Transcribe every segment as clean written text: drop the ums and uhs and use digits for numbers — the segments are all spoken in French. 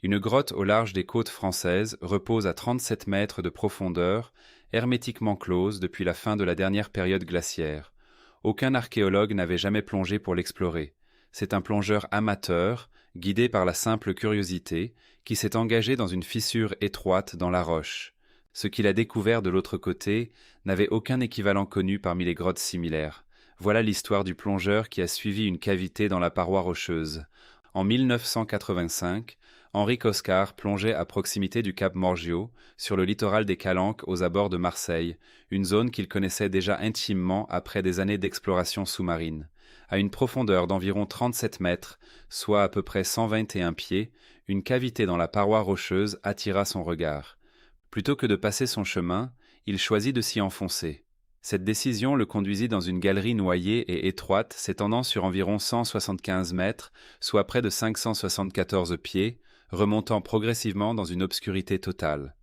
Une grotte au large des côtes françaises repose à 37 mètres de profondeur, hermétiquement close depuis la fin de la dernière période glaciaire. Aucun archéologue n'avait jamais plongé pour l'explorer. C'est un plongeur amateur, guidé par la simple curiosité, qui s'est engagé dans une fissure étroite dans la roche. Ce qu'il a découvert de l'autre côté n'avait aucun équivalent connu parmi les grottes similaires. Voilà l'histoire du plongeur qui a suivi une cavité dans la paroi rocheuse. En 1985, Henrik Oscar plongeait à proximité du cap Morgio, sur le littoral des Calanques aux abords de Marseille, une zone qu'il connaissait déjà intimement après des années d'exploration sous-marine. À une profondeur d'environ 37 mètres, soit à peu près 121 pieds, une cavité dans la paroi rocheuse attira son regard. Plutôt que de passer son chemin, il choisit de s'y enfoncer. Cette décision le conduisit dans une galerie noyée et étroite s'étendant sur environ 175 mètres, soit près de 574 pieds, remontant progressivement dans une obscurité totale.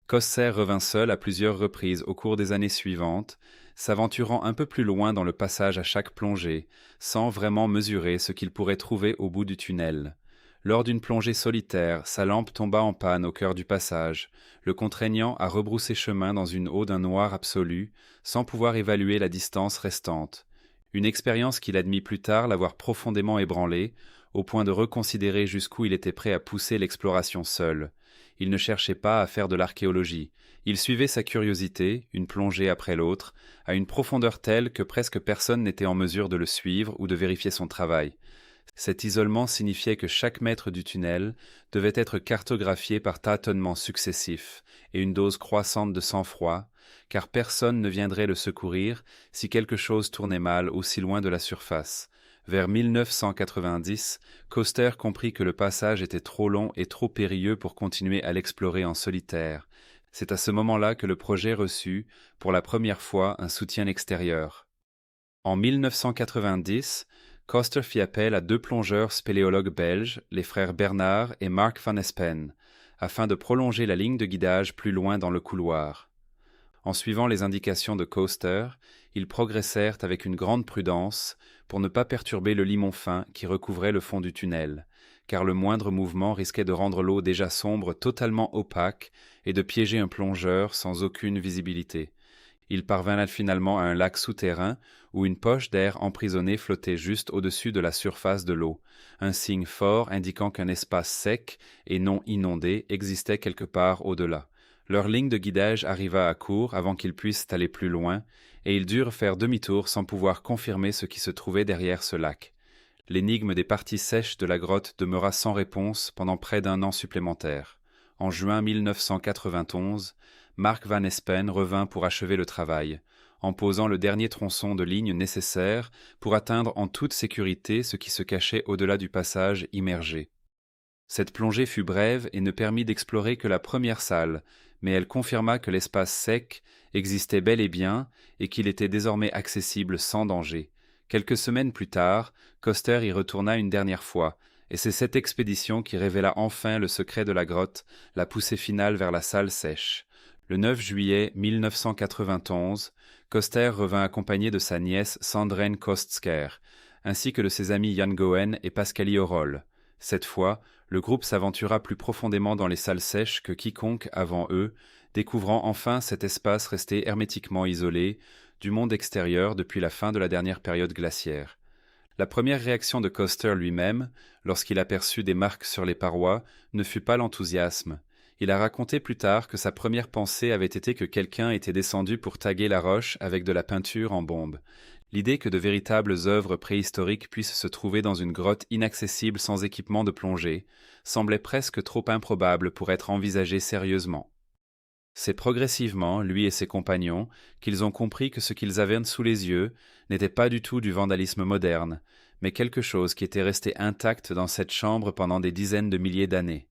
Coster revint seul à plusieurs reprises au cours des années suivantes, s'aventurant un peu plus loin dans le passage à chaque plongée, sans vraiment mesurer ce qu'il pourrait trouver au bout du tunnel. Lors d'une plongée solitaire, sa lampe tomba en panne au cœur du passage, le contraignant à rebrousser chemin dans une eau d'un noir absolu, sans pouvoir évaluer la distance restante. Une expérience qu'il admit plus tard l'avoir profondément ébranlé, au point de reconsidérer jusqu'où il était prêt à pousser l'exploration seul. Il ne cherchait pas à faire de l'archéologie. Il suivait sa curiosité, une plongée après l'autre, à une profondeur telle que presque personne n'était en mesure de le suivre ou de vérifier son travail. Cet isolement signifiait que chaque mètre du tunnel devait être cartographié par tâtonnements successifs et une dose croissante de sang-froid, car personne ne viendrait le secourir si quelque chose tournait mal aussi loin de la surface. Vers 1990, Coster comprit que le passage était trop long et trop périlleux pour continuer à l'explorer en solitaire. C'est à ce moment-là que le projet reçut, pour la première fois, un soutien extérieur. En 1990, Coster fit appel à deux plongeurs spéléologues belges, les frères Bernard et Mark van Espen, afin de prolonger la ligne de guidage plus loin dans le couloir. En suivant les indications de Coster, ils progressèrent avec une grande prudence pour ne pas perturber le limon fin qui recouvrait le fond du tunnel, car le moindre mouvement risquait de rendre l'eau déjà sombre totalement opaque et de piéger un plongeur sans aucune visibilité. Ils parvinrent finalement à un lac souterrain où une poche d'air emprisonné flottait juste au-dessus de la surface de l'eau, un signe fort indiquant qu'un espace sec et non inondé existait quelque part au-delà. Leur ligne de guidage arriva à court avant qu'ils puissent aller plus loin, et ils durent faire demi-tour sans pouvoir confirmer ce qui se trouvait derrière ce lac. L'énigme des parties sèches de la grotte demeura sans réponse pendant près d'un an supplémentaire. En juin 1991, Mark van Espen revint pour achever le travail, en posant le dernier tronçon de ligne nécessaire pour atteindre en toute sécurité ce qui se cachait au-delà du passage immergé. Cette plongée fut brève et ne permit d'explorer que la première salle, mais elle confirma que l'espace sec existait bel et bien et qu'il était désormais accessible sans danger. Quelques semaines plus tard, Coster y retourna une dernière fois, et c'est cette expédition qui révéla enfin le secret de la grotte, la poussée finale vers la salle sèche. Le 9 juillet 1991, Coster revint accompagné de sa nièce Sandrine Kostsker, ainsi que de ses amis Jan Goen et Pascali Orol. Cette fois, le groupe s'aventura plus profondément dans les salles sèches que quiconque avant eux, découvrant enfin cet espace resté hermétiquement isolé du monde extérieur depuis la fin de la dernière période glaciaire. La première réaction de Coster lui-même, lorsqu'il aperçut des marques sur les parois, ne fut pas l'enthousiasme. Il a raconté plus tard que sa première pensée avait été que quelqu'un était descendu pour taguer la roche avec de la peinture en bombe. L'idée que de véritables œuvres préhistoriques puissent se trouver dans une grotte inaccessible sans équipement de plongée semblait presque trop improbable pour être envisagée sérieusement. C'est progressivement, lui et ses compagnons, qu'ils ont compris que ce qu'ils avaient sous les yeux n'était pas du tout du vandalisme moderne, mais quelque chose qui était resté intact dans cette chambre pendant des dizaines de milliers d'années.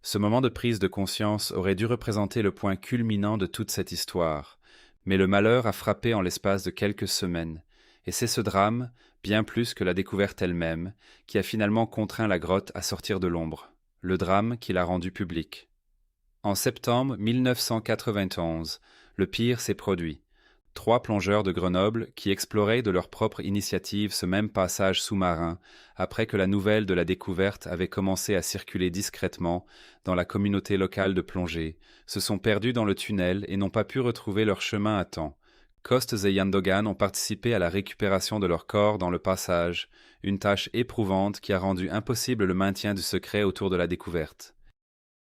Ce moment de prise de conscience aurait dû représenter le point culminant de toute cette histoire, mais le malheur a frappé en l'espace de quelques semaines, et c'est ce drame, bien plus que la découverte elle-même, qui a finalement contraint la grotte à sortir de l'ombre, le drame qui l'a rendu public. En septembre 1991, le pire s'est produit. 3 plongeurs de Grenoble qui exploraient de leur propre initiative ce même passage sous-marin après que la nouvelle de la découverte avait commencé à circuler discrètement dans la communauté locale de plongée, se sont perdus dans le tunnel et n'ont pas pu retrouver leur chemin à temps. Costes et Yandogan ont participé à la récupération de leur corps dans le passage, une tâche éprouvante qui a rendu impossible le maintien du secret autour de la découverte.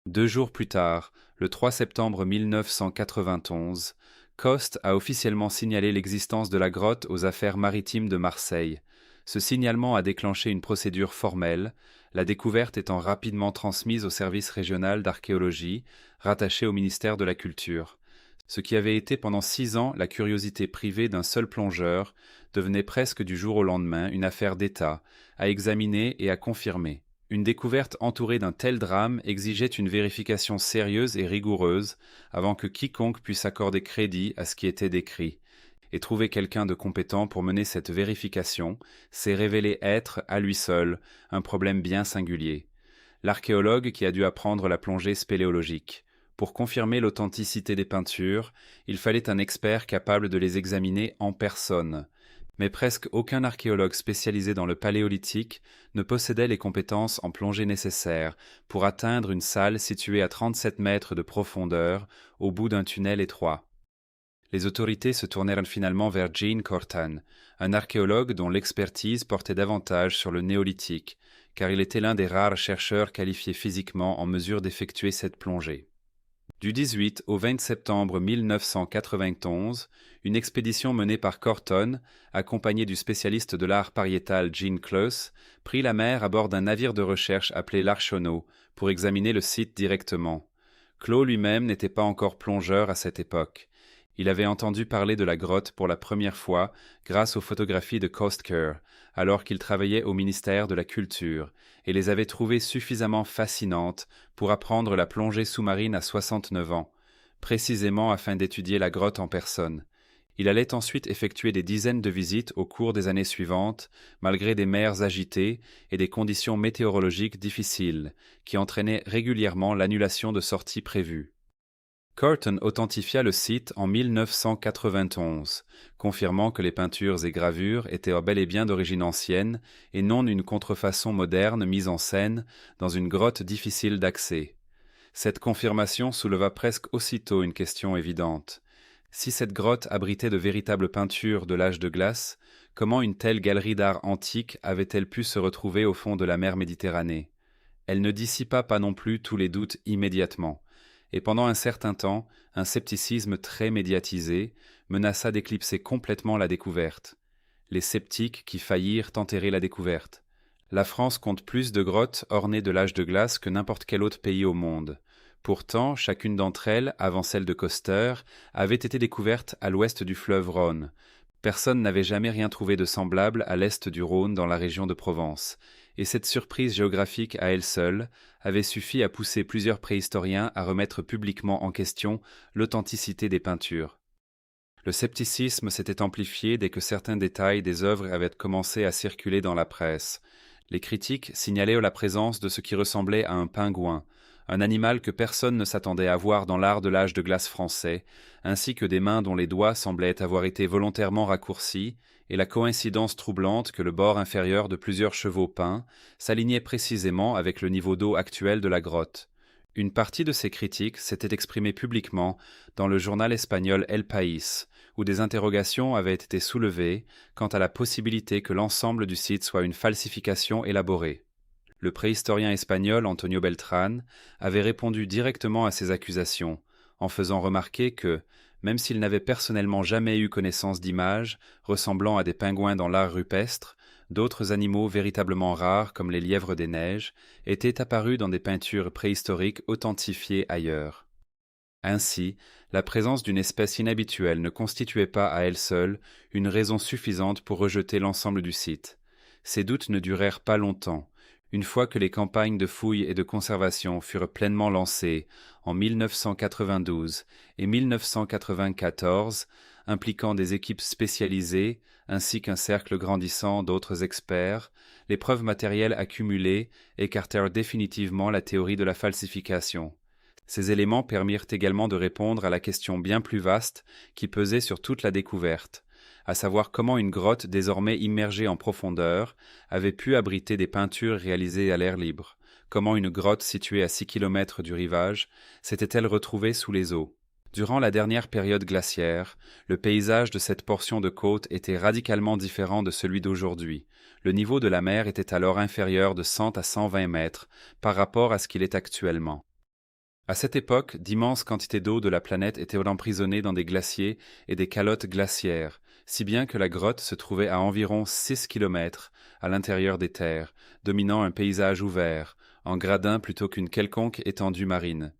2 jours plus tard, le 3 septembre 1991, Coste a officiellement signalé l'existence de la grotte aux affaires maritimes de Marseille. Ce signalement a déclenché une procédure formelle, la découverte étant rapidement transmise au service régional d'archéologie, rattaché au ministère de la Culture. Ce qui avait été pendant 6 ans la curiosité privée d'un seul plongeur devenait presque du jour au lendemain une affaire d'État, à examiner et à confirmer. Une découverte entourée d'un tel drame exigeait une vérification sérieuse et rigoureuse avant que quiconque puisse accorder crédit à ce qui était décrit. Et trouver quelqu'un de compétent pour mener cette vérification s'est révélé être, à lui seul, un problème bien singulier. L'archéologue qui a dû apprendre la plongée spéléologique. Pour confirmer l'authenticité des peintures, il fallait un expert capable de les examiner en personne. Mais presque aucun archéologue spécialisé dans le paléolithique ne possédait les compétences en plongée nécessaires pour atteindre une salle située à 37 mètres de profondeur au bout d'un tunnel étroit. Les autorités se tournèrent finalement vers Jean Cortan, un archéologue dont l'expertise portait davantage sur le néolithique, car il était l'un des rares chercheurs qualifiés physiquement en mesure d'effectuer cette plongée. Du 18 au 20 septembre 1991, une expédition menée par Corton, accompagnée du spécialiste de l'art pariétal Jean Close, prit la mer à bord d'un navire de recherche appelé l'Archonneau pour examiner le site directement. Close lui-même n'était pas encore plongeur à cette époque. Il avait entendu parler de la grotte pour la première fois grâce aux photographies de Costker, alors qu'il travaillait au ministère de la Culture, et les avait trouvées suffisamment fascinantes pour apprendre la plongée sous-marine à 69 ans, précisément afin d'étudier la grotte en personne. Il allait ensuite effectuer des dizaines de visites au cours des années suivantes, malgré des mers agitées et des conditions météorologiques difficiles, qui entraînaient régulièrement l'annulation de sorties prévues. Corton authentifia le site en 1991, confirmant que les peintures et gravures étaient bel et bien d'origine ancienne et non une contrefaçon moderne mise en scène dans une grotte difficile d'accès. Cette confirmation souleva presque aussitôt une question évidente. Si cette grotte abritait de véritables peintures de l'âge de glace, comment une telle galerie d'art antique avait-elle pu se retrouver au fond de la mer Méditerranée? Elle ne dissipa pas non plus tous les doutes immédiatement. Et pendant un certain temps, un scepticisme très médiatisé menaça d'éclipser complètement la découverte. Les sceptiques qui faillirent enterrer la découverte. La France compte plus de grottes ornées de l'âge de glace que n'importe quel autre pays au monde. Pourtant, chacune d'entre elles, avant celle de Coster, avait été découverte à l'ouest du fleuve Rhône. Personne n'avait jamais rien trouvé de semblable à l'est du Rhône dans la région de Provence. Et cette surprise géographique à elle seule avait suffi à pousser plusieurs préhistoriens à remettre publiquement en question l'authenticité des peintures. Le scepticisme s'était amplifié dès que certains détails des œuvres avaient commencé à circuler dans la presse. Les critiques signalaient la présence de ce qui ressemblait à un pingouin, un animal que personne ne s'attendait à voir dans l'art de l'âge de glace français, ainsi que des mains dont les doigts semblaient avoir été volontairement raccourcis, et la coïncidence troublante que le bord inférieur de plusieurs chevaux peints s'alignait précisément avec le niveau d'eau actuel de la grotte. Une partie de ces critiques s'était exprimée publiquement dans le journal espagnol El País, où des interrogations avaient été soulevées quant à la possibilité que l'ensemble du site soit une falsification élaborée. Le préhistorien espagnol Antonio Beltrán avait répondu directement à ces accusations, en faisant remarquer que, même s'il n'avait personnellement jamais eu connaissance d'images ressemblant à des pingouins dans l'art rupestre, d'autres animaux véritablement rares comme les lièvres des neiges étaient apparus dans des peintures préhistoriques authentifiées ailleurs. Ainsi, la présence d'une espèce inhabituelle ne constituait pas à elle seule une raison suffisante pour rejeter l'ensemble du site. Ces doutes ne durèrent pas longtemps. Une fois que les campagnes de fouilles et de conservation furent pleinement lancées en 1992 et 1994, impliquant des équipes spécialisées ainsi qu'un cercle grandissant d'autres experts, les preuves matérielles accumulées écartèrent définitivement la théorie de la falsification. Ces éléments permirent également de répondre à la question bien plus vaste qui pesait sur toute la découverte, à savoir comment une grotte désormais immergée en profondeur avait pu abriter des peintures réalisées à l'air libre, comment une grotte située à 6 kilomètres du rivage s'était-elle retrouvée sous les eaux. Durant la dernière période glaciaire, le paysage de cette portion de côte était radicalement différent de celui d'aujourd'hui. Le niveau de la mer était alors inférieur de 100 à 120 mètres par rapport à ce qu'il est actuellement. À cette époque, d'immenses quantités d'eau de la planète étaient emprisonnées dans des glaciers et des calottes glaciaires, si bien que la grotte se trouvait à environ 6 kilomètres à l'intérieur des terres, dominant un paysage ouvert, en gradin plutôt qu'une quelconque étendue marine.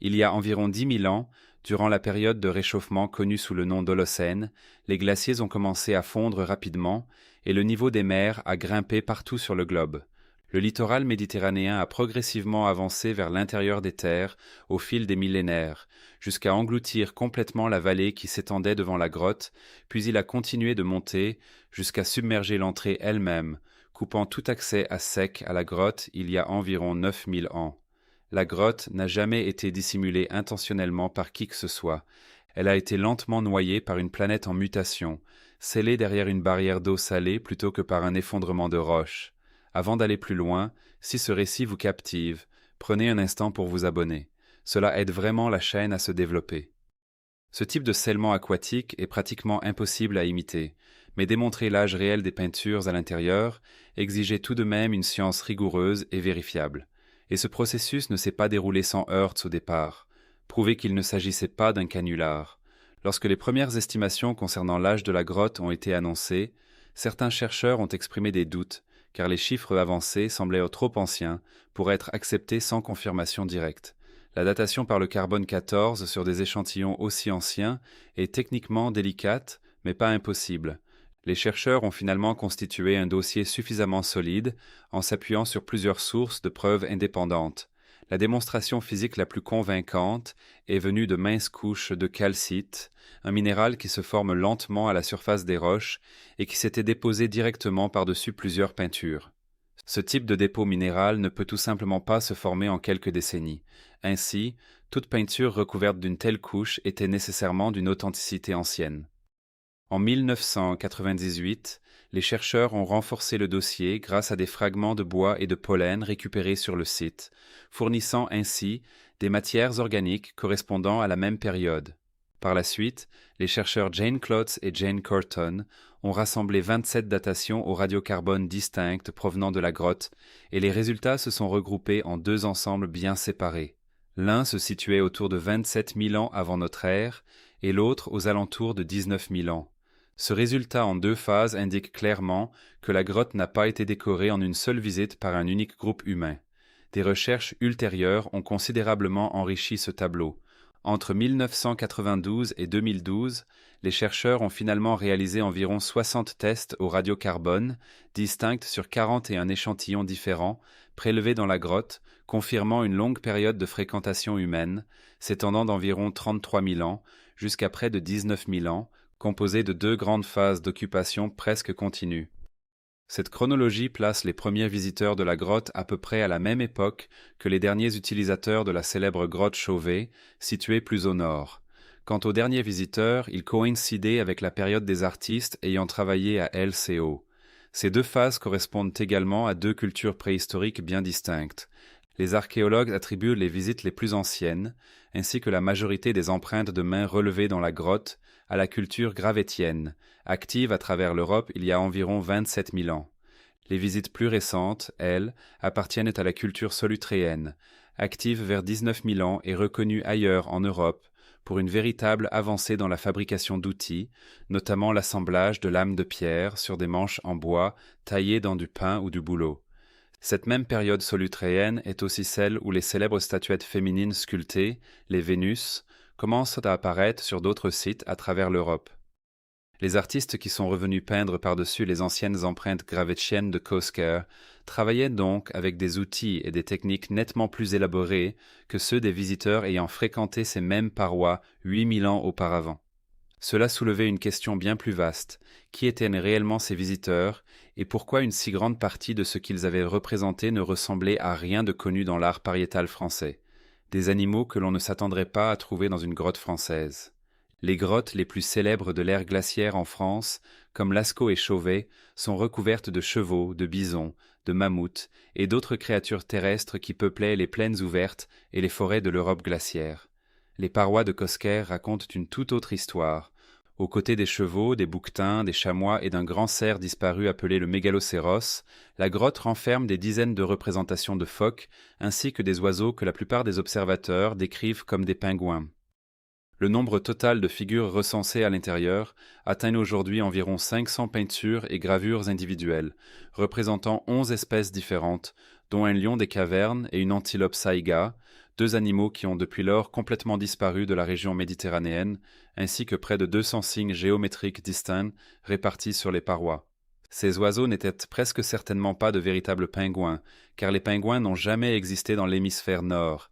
Il y a environ 10 000 ans, durant la période de réchauffement connue sous le nom d'Holocène, les glaciers ont commencé à fondre rapidement et le niveau des mers a grimpé partout sur le globe. Le littoral méditerranéen a progressivement avancé vers l'intérieur des terres au fil des millénaires, jusqu'à engloutir complètement la vallée qui s'étendait devant la grotte, puis il a continué de monter jusqu'à submerger l'entrée elle-même, coupant tout accès à sec à la grotte il y a environ 9000 ans. La grotte n'a jamais été dissimulée intentionnellement par qui que ce soit. Elle a été lentement noyée par une planète en mutation, scellée derrière une barrière d'eau salée plutôt que par un effondrement de roches. Avant d'aller plus loin, si ce récit vous captive, prenez un instant pour vous abonner. Cela aide vraiment la chaîne à se développer. Ce type de scellement aquatique est pratiquement impossible à imiter, mais démontrer l'âge réel des peintures à l'intérieur exigeait tout de même une science rigoureuse et vérifiable. Et ce processus ne s'est pas déroulé sans heurts au départ, prouver qu'il ne s'agissait pas d'un canular. Lorsque les premières estimations concernant l'âge de la grotte ont été annoncées, certains chercheurs ont exprimé des doutes, car les chiffres avancés semblaient trop anciens pour être acceptés sans confirmation directe. La datation par le carbone 14 sur des échantillons aussi anciens est techniquement délicate, mais pas impossible. Les chercheurs ont finalement constitué un dossier suffisamment solide en s'appuyant sur plusieurs sources de preuves indépendantes. La démonstration physique la plus convaincante est venue de minces couches de calcite, un minéral qui se forme lentement à la surface des roches et qui s'était déposé directement par-dessus plusieurs peintures. Ce type de dépôt minéral ne peut tout simplement pas se former en quelques décennies. Ainsi, toute peinture recouverte d'une telle couche était nécessairement d'une authenticité ancienne. En 1998, les chercheurs ont renforcé le dossier grâce à des fragments de bois et de pollen récupérés sur le site, fournissant ainsi des matières organiques correspondant à la même période. Par la suite, les chercheurs Jane Klotz et Jane Curtin ont rassemblé 27 datations au radiocarbone distinctes provenant de la grotte et les résultats se sont regroupés en deux ensembles bien séparés. L'un se situait autour de 27 000 ans avant notre ère et l'autre aux alentours de 19 000 ans. Ce résultat en deux phases indique clairement que la grotte n'a pas été décorée en une seule visite par un unique groupe humain. Des recherches ultérieures ont considérablement enrichi ce tableau. Entre 1992 et 2012, les chercheurs ont finalement réalisé environ 60 tests au radiocarbone, distincts sur 41 échantillons différents, prélevés dans la grotte, confirmant une longue période de fréquentation humaine, s'étendant d'environ 33 000 ans jusqu'à près de 19 000 ans, composée de deux grandes phases d'occupation presque continues. Cette chronologie place les premiers visiteurs de la grotte à peu près à la même époque que les derniers utilisateurs de la célèbre grotte Chauvet, située plus au nord. Quant aux derniers visiteurs, ils coïncidaient avec la période des artistes ayant travaillé à LCO. Ces deux phases correspondent également à deux cultures préhistoriques bien distinctes. Les archéologues attribuent les visites les plus anciennes, ainsi que la majorité des empreintes de mains relevées dans la grotte, à la culture gravettienne, active à travers l'Europe il y a environ 27 000 ans. Les visites plus récentes, elles, appartiennent à la culture solutréenne, active vers 19 000 ans et reconnue ailleurs en Europe pour une véritable avancée dans la fabrication d'outils, notamment l'assemblage de lames de pierre sur des manches en bois taillées dans du pin ou du bouleau. Cette même période solutréenne est aussi celle où les célèbres statuettes féminines sculptées, les Vénus, commencent à apparaître sur d'autres sites à travers l'Europe. Les artistes qui sont revenus peindre par-dessus les anciennes empreintes gravettiennes de Cosquer travaillaient donc avec des outils et des techniques nettement plus élaborés que ceux des visiteurs ayant fréquenté ces mêmes parois 8000 ans auparavant. Cela soulevait une question bien plus vaste. Qui étaient réellement ces visiteurs et pourquoi une si grande partie de ce qu'ils avaient représenté ne ressemblait à rien de connu dans l'art pariétal français? des animaux que l'on ne s'attendrait pas à trouver dans une grotte française. Les grottes les plus célèbres de l'ère glaciaire en France, comme Lascaux et Chauvet, sont recouvertes de chevaux, de bisons, de mammouths et d'autres créatures terrestres qui peuplaient les plaines ouvertes et les forêts de l'Europe glaciaire. Les parois de Cosquer racontent une toute autre histoire. Aux côtés des chevaux, des bouquetins, des chamois et d'un grand cerf disparu appelé le mégalocéros, la grotte renferme des dizaines de représentations de phoques ainsi que des oiseaux que la plupart des observateurs décrivent comme des pingouins. Le nombre total de figures recensées à l'intérieur atteint aujourd'hui environ 500 peintures et gravures individuelles, représentant 11 espèces différentes, dont un lion des cavernes et une antilope saïga, deux animaux qui ont depuis lors complètement disparu de la région méditerranéenne, ainsi que près de 200 signes géométriques distincts répartis sur les parois. Ces oiseaux n'étaient presque certainement pas de véritables pingouins, car les pingouins n'ont jamais existé dans l'hémisphère nord.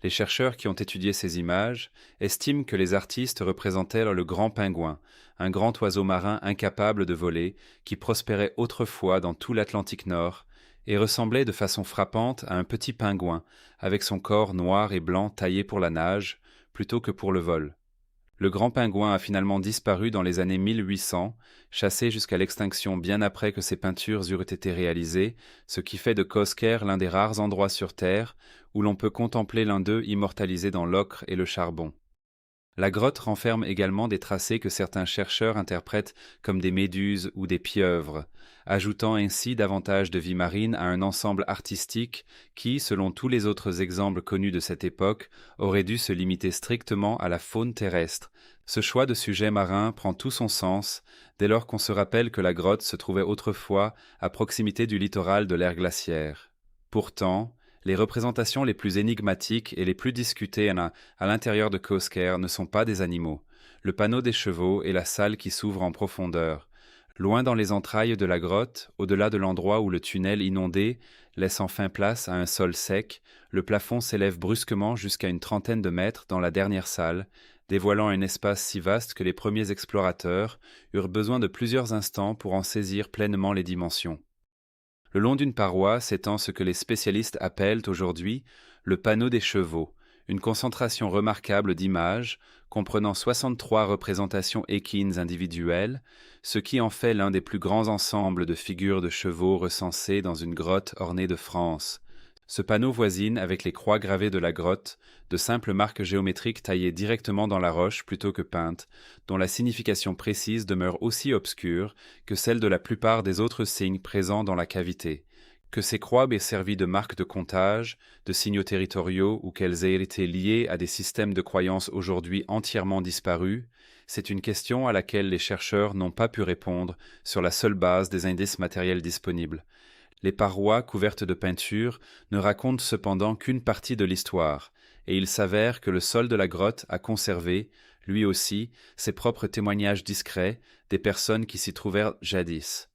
Les chercheurs qui ont étudié ces images estiment que les artistes représentèrent le grand pingouin, un grand oiseau marin incapable de voler, qui prospérait autrefois dans tout l'Atlantique Nord, et ressemblait de façon frappante à un petit pingouin, avec son corps noir et blanc taillé pour la nage, plutôt que pour le vol. Le grand pingouin a finalement disparu dans les années 1800, chassé jusqu'à l'extinction bien après que ses peintures eurent été réalisées, ce qui fait de Cosquer l'un des rares endroits sur Terre où l'on peut contempler l'un d'eux immortalisé dans l'ocre et le charbon. La grotte renferme également des tracés que certains chercheurs interprètent comme des méduses ou des pieuvres, ajoutant ainsi davantage de vie marine à un ensemble artistique qui, selon tous les autres exemples connus de cette époque, aurait dû se limiter strictement à la faune terrestre. Ce choix de sujet marin prend tout son sens dès lors qu'on se rappelle que la grotte se trouvait autrefois à proximité du littoral de l'ère glaciaire. Pourtant, les représentations les plus énigmatiques et les plus discutées à l'intérieur de Cosquer ne sont pas des animaux. Le panneau des chevaux est la salle qui s'ouvre en profondeur. Loin dans les entrailles de la grotte, au-delà de l'endroit où le tunnel inondé laisse enfin place à un sol sec, le plafond s'élève brusquement jusqu'à une trentaine de mètres dans la dernière salle, dévoilant un espace si vaste que les premiers explorateurs eurent besoin de plusieurs instants pour en saisir pleinement les dimensions. Le long d'une paroi s'étend ce que les spécialistes appellent aujourd'hui le panneau des chevaux, une concentration remarquable d'images, comprenant 63 représentations équines individuelles, ce qui en fait l'un des plus grands ensembles de figures de chevaux recensés dans une grotte ornée de France. Ce panneau voisine avec les croix gravées de la grotte, de simples marques géométriques taillées directement dans la roche plutôt que peintes, dont la signification précise demeure aussi obscure que celle de la plupart des autres signes présents dans la cavité. Que ces croix aient servi de marques de comptage, de signaux territoriaux ou qu'elles aient été liées à des systèmes de croyances aujourd'hui entièrement disparus, c'est une question à laquelle les chercheurs n'ont pas pu répondre sur la seule base des indices matériels disponibles. Les parois couvertes de peinture ne racontent cependant qu'une partie de l'histoire, et il s'avère que le sol de la grotte a conservé, lui aussi, ses propres témoignages discrets des personnes qui s'y trouvèrent jadis.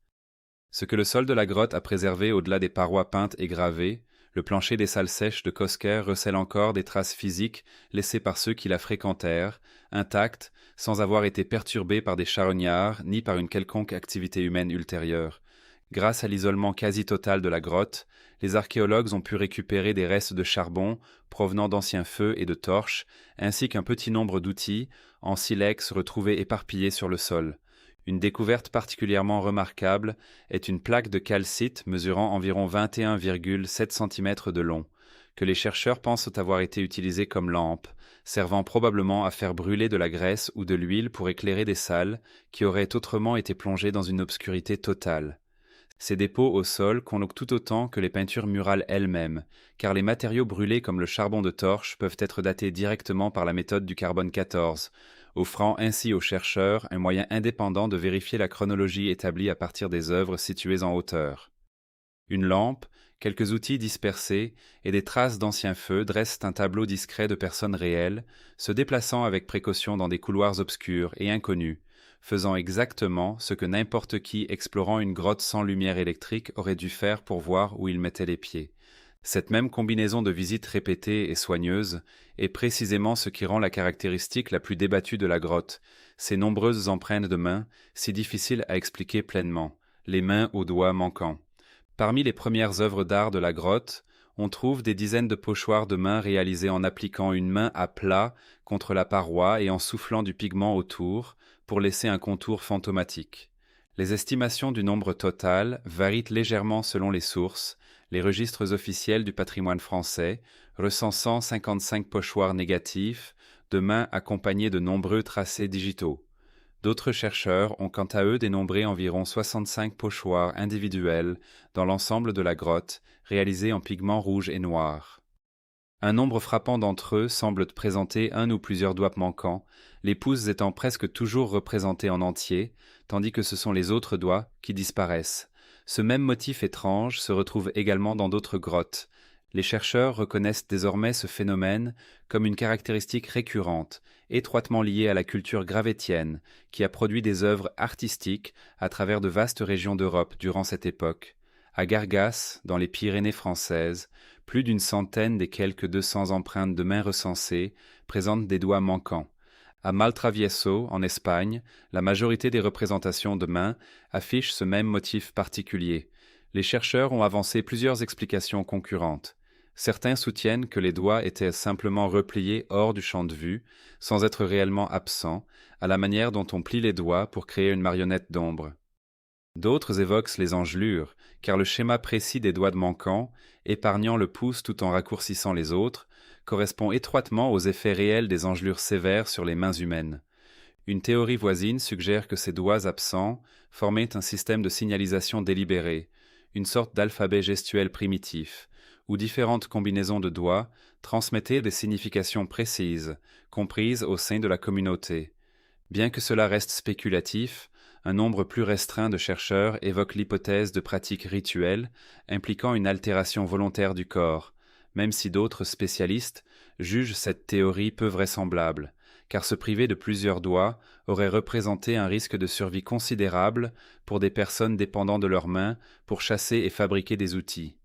Ce que le sol de la grotte a préservé au-delà des parois peintes et gravées, le plancher des salles sèches de Cosquer recèle encore des traces physiques laissées par ceux qui la fréquentèrent, intactes, sans avoir été perturbées par des charognards ni par une quelconque activité humaine ultérieure. Grâce à l'isolement quasi total de la grotte, les archéologues ont pu récupérer des restes de charbon provenant d'anciens feux et de torches, ainsi qu'un petit nombre d'outils en silex retrouvés éparpillés sur le sol. Une découverte particulièrement remarquable est une plaque de calcite mesurant environ 21,7 cm de long, que les chercheurs pensent avoir été utilisée comme lampe, servant probablement à faire brûler de la graisse ou de l'huile pour éclairer des salles qui auraient autrement été plongées dans une obscurité totale. Ces dépôts au sol comptent tout autant que les peintures murales elles-mêmes, car les matériaux brûlés comme le charbon de torche peuvent être datés directement par la méthode du carbone 14, offrant ainsi aux chercheurs un moyen indépendant de vérifier la chronologie établie à partir des œuvres situées en hauteur. Une lampe, quelques outils dispersés et des traces d'anciens feux dressent un tableau discret de personnes réelles, se déplaçant avec précaution dans des couloirs obscurs et inconnus, faisant exactement ce que n'importe qui explorant une grotte sans lumière électrique aurait dû faire pour voir où il mettait les pieds. Cette même combinaison de visites répétées et soigneuses est précisément ce qui rend la caractéristique la plus débattue de la grotte, ces nombreuses empreintes de mains, si difficiles à expliquer pleinement, les mains aux doigts manquants. Parmi les premières œuvres d'art de la grotte, On trouve des dizaines de pochoirs de main réalisés en appliquant une main à plat contre la paroi et en soufflant du pigment autour pour laisser un contour fantomatique. Les estimations du nombre total varient légèrement selon les sources, les registres officiels du patrimoine français recensant 55 pochoirs négatifs, de mains accompagnés de nombreux tracés digitaux. D'autres chercheurs ont quant à eux dénombré environ 65 pochoirs individuels dans l'ensemble de la grotte, réalisés en pigments rouges et noirs. Un nombre frappant d'entre eux semble présenter un ou plusieurs doigts manquants, les pouces étant presque toujours représentés en entier, tandis que ce sont les autres doigts qui disparaissent. Ce même motif étrange se retrouve également dans d'autres grottes. Les chercheurs reconnaissent désormais ce phénomène comme une caractéristique récurrente, étroitement liée à la culture gravettienne, qui a produit des œuvres artistiques à travers de vastes régions d'Europe durant cette époque. À Gargas, dans les Pyrénées françaises, plus d'une centaine des quelques 200 empreintes de mains recensées présentent des doigts manquants. À Maltravieso, en Espagne, la majorité des représentations de mains affichent ce même motif particulier. Les chercheurs ont avancé plusieurs explications concurrentes. Certains soutiennent que les doigts étaient simplement repliés hors du champ de vue, sans être réellement absents, à la manière dont on plie les doigts pour créer une marionnette d'ombre. D'autres évoquent les engelures, car le schéma précis des doigts manquants, épargnant le pouce tout en raccourcissant les autres, correspond étroitement aux effets réels des engelures sévères sur les mains humaines. Une théorie voisine suggère que ces doigts absents formaient un système de signalisation délibéré, une sorte d'alphabet gestuel primitif, où différentes combinaisons de doigts transmettaient des significations précises, comprises au sein de la communauté. Bien que cela reste spéculatif, un nombre plus restreint de chercheurs évoque l'hypothèse de pratiques rituelles impliquant une altération volontaire du corps, même si d'autres spécialistes jugent cette théorie peu vraisemblable, car se priver de plusieurs doigts aurait représenté un risque de survie considérable pour des personnes dépendant de leurs mains pour chasser et fabriquer des outils.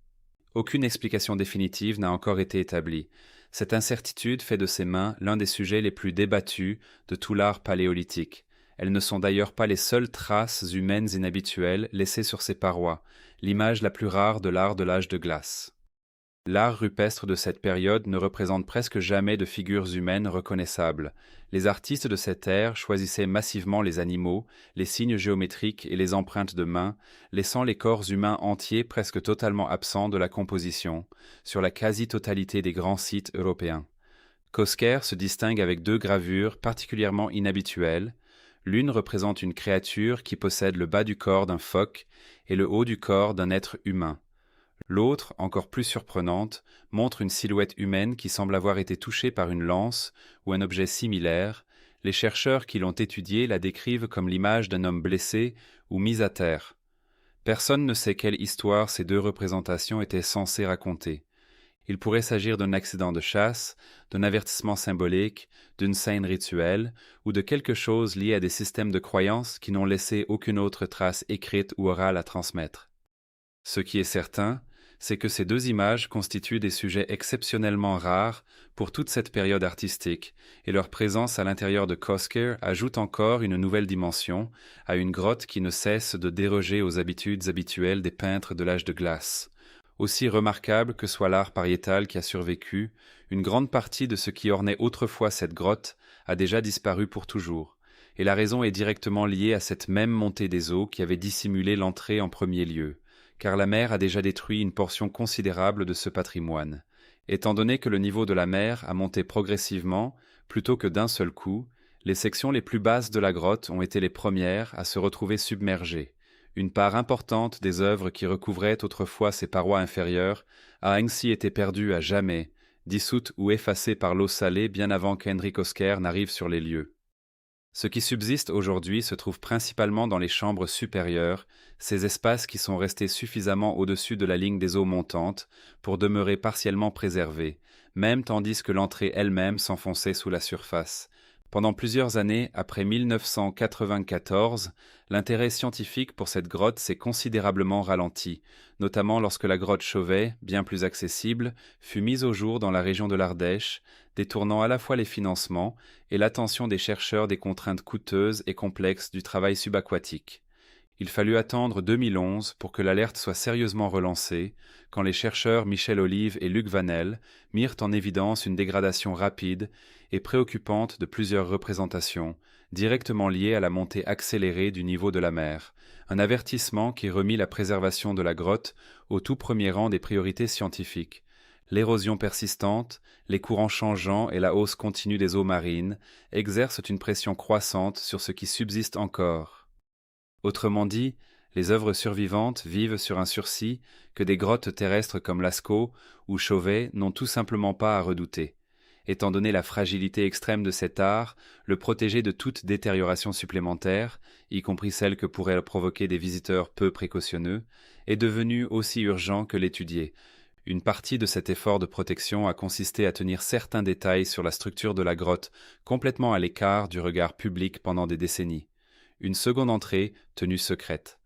Aucune explication définitive n'a encore été établie. Cette incertitude fait de ces mains l'un des sujets les plus débattus de tout l'art paléolithique. Elles ne sont d'ailleurs pas les seules traces humaines inhabituelles laissées sur ces parois, l'image la plus rare de l'art de l'âge de glace. L'art rupestre de cette période ne représente presque jamais de figures humaines reconnaissables. Les artistes de cette ère choisissaient massivement les animaux, les signes géométriques et les empreintes de mains, laissant les corps humains entiers presque totalement absents de la composition, sur la quasi-totalité des grands sites européens. Cosquer se distingue avec deux gravures particulièrement inhabituelles. L'une représente une créature qui possède le bas du corps d'un phoque et le haut du corps d'un être humain. L'autre, encore plus surprenante, montre une silhouette humaine qui semble avoir été touchée par une lance ou un objet similaire. Les chercheurs qui l'ont étudiée la décrivent comme l'image d'un homme blessé ou mis à terre. Personne ne sait quelle histoire ces deux représentations étaient censées raconter. Il pourrait s'agir d'un accident de chasse, d'un avertissement symbolique, d'une scène rituelle ou de quelque chose lié à des systèmes de croyances qui n'ont laissé aucune autre trace écrite ou orale à transmettre. Ce qui est certain, c'est que ces deux images constituent des sujets exceptionnellement rares pour toute cette période artistique, et leur présence à l'intérieur de Cosquer ajoute encore une nouvelle dimension à une grotte qui ne cesse de déroger aux habitudes habituelles des peintres de l'âge de glace. Aussi remarquable que soit l'art pariétal qui a survécu, une grande partie de ce qui ornait autrefois cette grotte a déjà disparu pour toujours, et la raison est directement liée à cette même montée des eaux qui avait dissimulé l'entrée en premier lieu, car la mer a déjà détruit une portion considérable de ce patrimoine. Étant donné que le niveau de la mer a monté progressivement, plutôt que d'un seul coup, les sections les plus basses de la grotte ont été les premières à se retrouver submergées. Une part importante des œuvres qui recouvraient autrefois ces parois inférieures a ainsi été perdue à jamais, dissoute ou effacée par l'eau salée bien avant qu'Hendrik Cosquer n'arrive sur les lieux. Ce qui subsiste aujourd'hui se trouve principalement dans les chambres supérieures, ces espaces qui sont restés suffisamment au-dessus de la ligne des eaux montantes pour demeurer partiellement préservés, même tandis que l'entrée elle-même s'enfonçait sous la surface. Pendant plusieurs années après 1994, l'intérêt scientifique pour cette grotte s'est considérablement ralenti, notamment lorsque la grotte Chauvet, bien plus accessible, fut mise au jour dans la région de l'Ardèche, détournant à la fois les financements et l'attention des chercheurs des contraintes coûteuses et complexes du travail subaquatique. Il fallut attendre 2011 pour que l'alerte soit sérieusement relancée, quand les chercheurs Michel Olive et Luc Vanel mirent en évidence une dégradation rapide et préoccupante de plusieurs représentations, directement liées à la montée accélérée du niveau de la mer, un avertissement qui remit la préservation de la grotte au tout premier rang des priorités scientifiques. L'érosion persistante, les courants changeants et la hausse continue des eaux marines exercent une pression croissante sur ce qui subsiste encore. Autrement dit, les œuvres survivantes vivent sur un sursis que des grottes terrestres comme Lascaux ou Chauvet n'ont tout simplement pas à redouter. Étant donné la fragilité extrême de cet art, le protéger de toute détérioration supplémentaire, y compris celle que pourraient provoquer des visiteurs peu précautionneux, est devenu aussi urgent que l'étudier. Une partie de cet effort de protection a consisté à tenir certains détails sur la structure de la grotte complètement à l'écart du regard public pendant des décennies. Une seconde entrée, tenue secrète.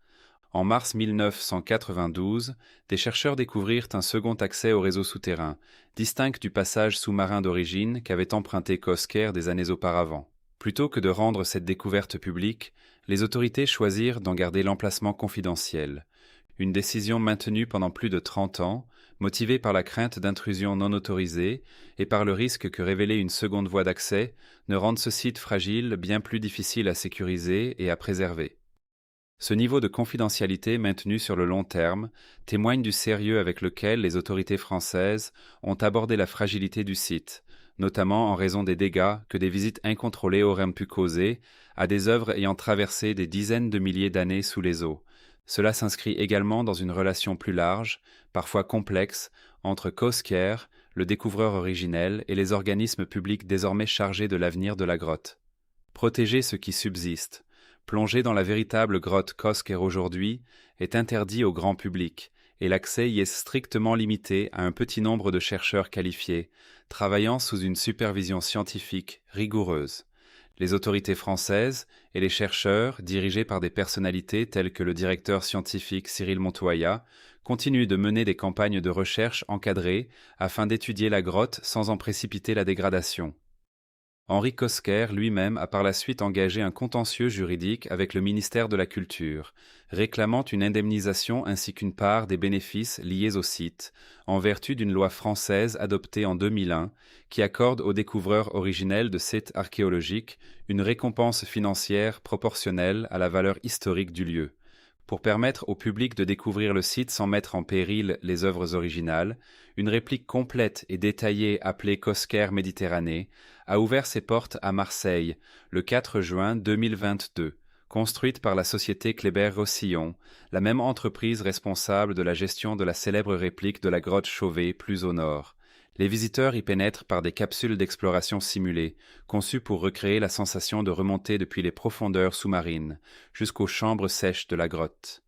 En mars 1992, des chercheurs découvrirent un second accès au réseau souterrain, distinct du passage sous-marin d'origine qu'avait emprunté Cosquer des années auparavant. Plutôt que de rendre cette découverte publique, les autorités choisirent d'en garder l'emplacement confidentiel. Une décision maintenue pendant plus de 30 ans, motivée par la crainte d'intrusion non autorisée et par le risque que révéler une seconde voie d'accès ne rende ce site fragile bien plus difficile à sécuriser et à préserver. Ce niveau de confidentialité maintenu sur le long terme témoigne du sérieux avec lequel les autorités françaises ont abordé la fragilité du site, notamment en raison des dégâts que des visites incontrôlées auraient pu causer à des œuvres ayant traversé des dizaines de milliers d'années sous les eaux. Cela s'inscrit également dans une relation plus large, parfois complexe, entre Cosquer, le découvreur originel, et les organismes publics désormais chargés de l'avenir de la grotte. Protéger ce qui subsiste, plonger dans la véritable grotte Cosquer aujourd'hui, est interdit au grand public, et l'accès y est strictement limité à un petit nombre de chercheurs qualifiés, travaillant sous une supervision scientifique rigoureuse. Les autorités françaises et les chercheurs, dirigés par des personnalités telles que le directeur scientifique Cyril Montoya, continuent de mener des campagnes de recherche encadrées afin d'étudier la grotte sans en précipiter la dégradation. Henri Cosquer lui-même a par la suite engagé un contentieux juridique avec le ministère de la Culture, réclamant une indemnisation ainsi qu'une part des bénéfices liés au site, en vertu d'une loi française adoptée en 2001 qui accorde aux découvreurs originels de sites archéologiques une récompense financière proportionnelle à la valeur historique du lieu. Pour permettre au public de découvrir le site sans mettre en péril les œuvres originales, une réplique complète et détaillée appelée Cosquer Méditerranée a ouvert ses portes à Marseille le 4 juin 2022, construite par la société Kléber-Rossillon, la même entreprise responsable de la gestion de la célèbre réplique de la grotte Chauvet plus au nord. Les visiteurs y pénètrent par des capsules d'exploration simulées, conçues pour recréer la sensation de remonter depuis les profondeurs sous-marines, jusqu'aux chambres sèches de la grotte.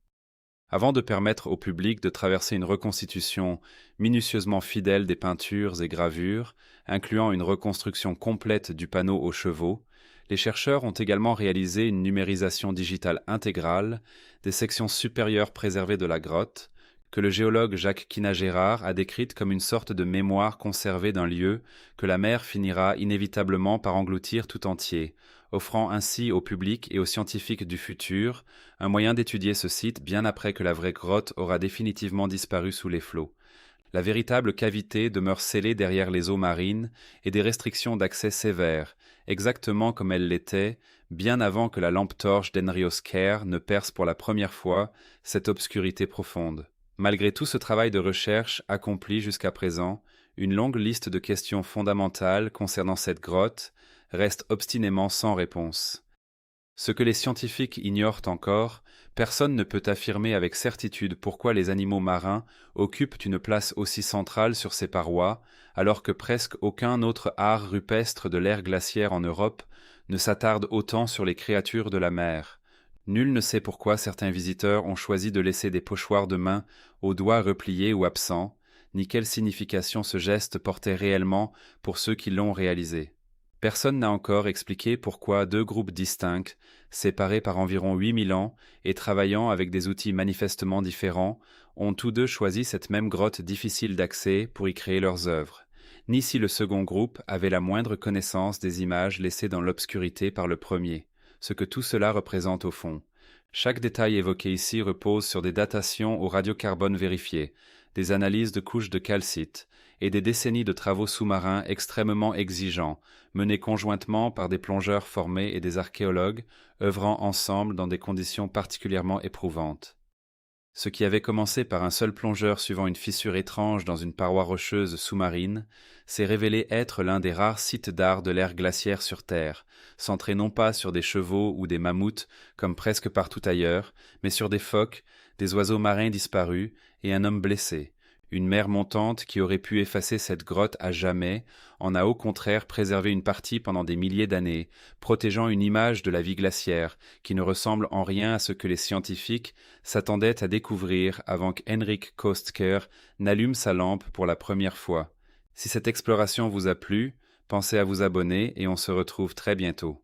Avant de permettre au public de traverser une reconstitution minutieusement fidèle des peintures et gravures, incluant une reconstruction complète du panneau aux chevaux, les chercheurs ont également réalisé une numérisation digitale intégrale des sections supérieures préservées de la grotte, que le géologue Jacques Quinat-Gérard a décrite comme une sorte de mémoire conservée d'un lieu que la mer finira inévitablement par engloutir tout entier, offrant ainsi au public et aux scientifiques du futur un moyen d'étudier ce site bien après que la vraie grotte aura définitivement disparu sous les flots. La véritable cavité demeure scellée derrière les eaux marines et des restrictions d'accès sévères, exactement comme elle l'était, bien avant que la lampe torche d'Henrios Caire ne perce pour la première fois cette obscurité profonde. Malgré tout ce travail de recherche accompli jusqu'à présent, une longue liste de questions fondamentales concernant cette grotte reste obstinément sans réponse. Ce que les scientifiques ignorent encore, personne ne peut affirmer avec certitude pourquoi les animaux marins occupent une place aussi centrale sur ces parois, alors que presque aucun autre art rupestre de l'ère glaciaire en Europe ne s'attarde autant sur les créatures de la mer. Nul ne sait pourquoi certains visiteurs ont choisi de laisser des pochoirs de main aux doigts repliés ou absents, ni quelle signification ce geste portait réellement pour ceux qui l'ont réalisé. Personne n'a encore expliqué pourquoi deux groupes distincts, séparés par environ 8000 ans et travaillant avec des outils manifestement différents, ont tous deux choisi cette même grotte difficile d'accès pour y créer leurs œuvres, ni si le second groupe avait la moindre connaissance des images laissées dans l'obscurité par le premier. Ce que tout cela représente au fond. Chaque détail évoqué ici repose sur des datations au radiocarbone vérifiées, des analyses de couches de calcite et des décennies de travaux sous-marins extrêmement exigeants, menés conjointement par des plongeurs formés et des archéologues œuvrant ensemble dans des conditions particulièrement éprouvantes. Ce qui avait commencé par un seul plongeur suivant une fissure étrange dans une paroi rocheuse sous-marine s'est révélé être l'un des rares sites d'art de l'ère glaciaire sur Terre, centré non pas sur des chevaux ou des mammouths comme presque partout ailleurs, mais sur des phoques, des oiseaux marins disparus et un homme blessé. Une mer montante qui aurait pu effacer cette grotte à jamais en a au contraire préservé une partie pendant des milliers d'années, protégeant une image de la vie glaciaire qui ne ressemble en rien à ce que les scientifiques s'attendaient à découvrir avant qu'Henrik Kostker n'allume sa lampe pour la première fois. Si cette exploration vous a plu, pensez à vous abonner et on se retrouve très bientôt.